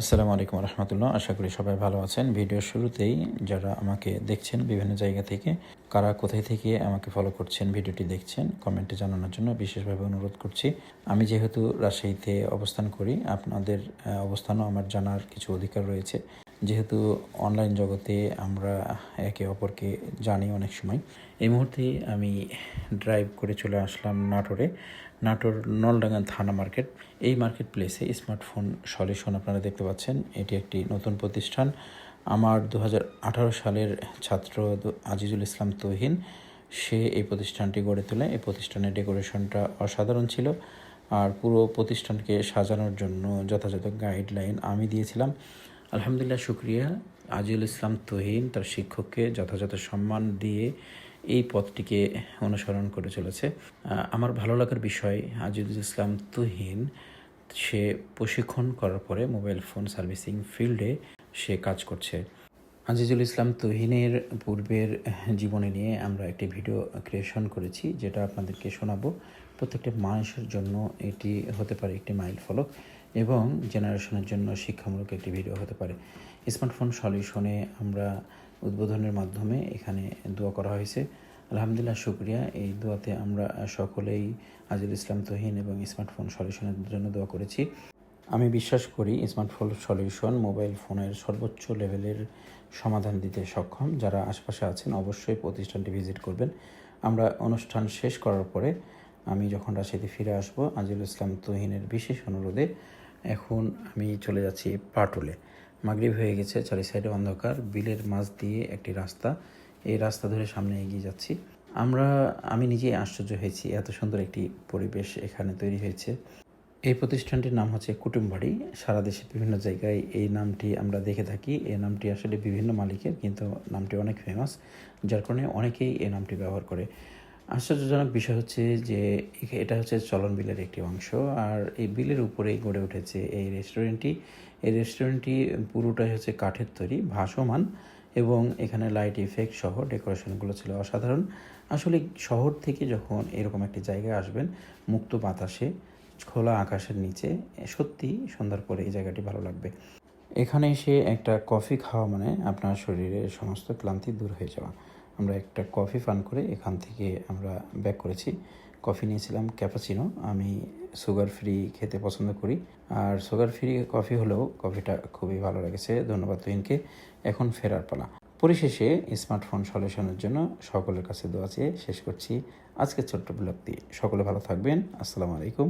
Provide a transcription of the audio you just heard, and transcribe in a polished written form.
আসসালামু আলাইকুম রহমতুল্লাহ। আশা করি সবাই ভালো আছেন। ভিডিওর শুরুতেই যারা আমাকে দেখছেন বিভিন্ন জায়গা থেকে, কারা কোথায় থেকে আমাকে ফলো করছেন, ভিডিওটি দেখছেন, কমেন্টে জানানোর জন্য বিশেষভাবে অনুরোধ করছি। আমি যেহেতু রাজশাহীতে অবস্থান করি, আপনাদের অবস্থানও আমার জানার কিছু অধিকার রয়েছে। যেহেতু অনলাইন জগতে আমরা একে অপরকে জানি অনেক সময়। এই মুহূর্তে আমি ড্রাইভ করে চলে আসলাম নাটোর নলডাঙ্গা থানা মার্কেট। এই মার্কেট প্লেসে স্মার্টফোন সলিউশন আপনারা দেখতে পাচ্ছেন। এটি একটি নতুন প্রতিষ্ঠান। আমার 2018 সালের ছাত্র আজিজুল ইসলাম তৌহিন, সে এই প্রতিষ্ঠানটি গড়ে তোলে। এই প্রতিষ্ঠানের ডেকোরেশনটা অসাধারণ ছিল, আর পুরো প্রতিষ্ঠানকে সাজানোর জন্য যথাযথ গাইডলাইন আমি দিয়েছিলাম। আলহামদুলিল্লাহ, শুক্রিয়া। আজিজুল ইসলাম তৌহিন তার শিক্ষককে যথাযথ সম্মান দিয়ে এই পথটিকে অনুসরণ করে চলেছে। আমার ভালো লাগার বিষয়, আজিজুল ইসলাম তৌহিন সে প্রশিক্ষণ করার পরে মোবাইল ফোন সার্ভিসিং ফিল্ডে সে কাজ করছে। আজিজুল ইসলাম তৌহিনের পূর্বের জীবনী নিয়ে আমরা একটি ভিডিও ক্রিয়েশন করেছি, যেটা আপনাদেরকে শোনাবো। প্রত্যেকটা মানুষের জন্য এটি হতে পারে একটি মাইল ফলক এবং জেনারেশনের জন্য শিক্ষামূলক একটি ভিডিও হতে পারে। স্মার্টফোন সলিউশনে আমরা উদ্বোধনের মাধ্যমে এখানে দোয়া করা হয়েছে। আলহামদুলিল্লাহ, শুক্রিয়া। এই দোয়াতে আমরা সকলেই আজিজুল ইসলাম তৌহিন এবং স্মার্টফোন সলিউশনের জন্য দোয়া করেছি। আমি বিশ্বাস করি স্মার্টফোন সলিউশন মোবাইল ফোনের সর্বোচ্চ লেভেলের সমাধান দিতে সক্ষম। যারা আশপাশে আছেন অবশ্যই প্রতিষ্ঠানটি ভিজিট করবেন। আমরা অনুষ্ঠান শেষ করার পরে আমি যখন রাজশাহীতে ফিরে আসবো আজিজুল ইসলাম তৌহিনের বিশেষ অনুরোধে এখন আমি চলে যাচ্ছি পাটুলে। মাগরিব হয়ে গেছে, চারি সাইডে অন্ধকার, বিলের মাঝ দিয়ে একটি রাস্তা। এই রাস্তা ধরে সামনে এগিয়ে যাচ্ছি। আমি নিজেই আশ্চর্য হয়েছি, এত সুন্দর একটি পরিবেশ এখানে তৈরি হয়েছে। এই প্রতিষ্ঠানটির নাম হচ্ছে কুটুমবাড়ি। সারা দেশে বিভিন্ন জায়গায় এই নামটি আমরা দেখে থাকি। এই নামটি আসলে বিভিন্ন মালিকের, কিন্তু নামটি অনেক ফেমাস, যার কারণে অনেকেই এই নামটি ব্যবহার করে। আশ্চর্যজনক বিষয় হচ্ছে যে এটা হচ্ছে চলন বিলের একটি অংশ, আর এই বিলের উপরেই গড়ে উঠেছে এই রেস্টুরেন্টটি। এই রেস্টুরেন্টটি পুরোটাই হচ্ছে কাঠের তৈরি, ভাসমান, এবং এখানে লাইট ইফেক্ট সহ ডেকোরেশনগুলো ছিল অসাধারণ। আসলে শহর থেকে যখন এরকম একটি জায়গায় আসবেন, মুক্ত বাতাসে, খোলা আকাশের নিচে, সত্যি সন্ধ্যার পরে এই জায়গাটি ভালো লাগবে। এখানে এসে একটা কফি খাওয়া মানে আপনার শরীরের সমস্ত ক্লান্তি দূর হয়ে যাওয়া। আমরা একটা কফি পান করে এখান থেকে আমরা ব্যাক করেছি। কফি নিয়েছিলাম ক্যাপাচিনো। আমি সুগার ফ্রি খেতে পছন্দ করি, আর সুগার ফ্রি কফি হলেও কফিটা খুবই ভালো লেগেছে। ধন্যবাদ তুহিনকে। এখন ফেরার পালা। পরিশেষে স্মার্টফোন সলিউশনের জন্য সকলের কাছে দোয়া চেয়ে শেষ করছি আজকের ছোট্ট ব্লগটি। সকলে ভালো থাকবেন। আসসালামু আলাইকুম।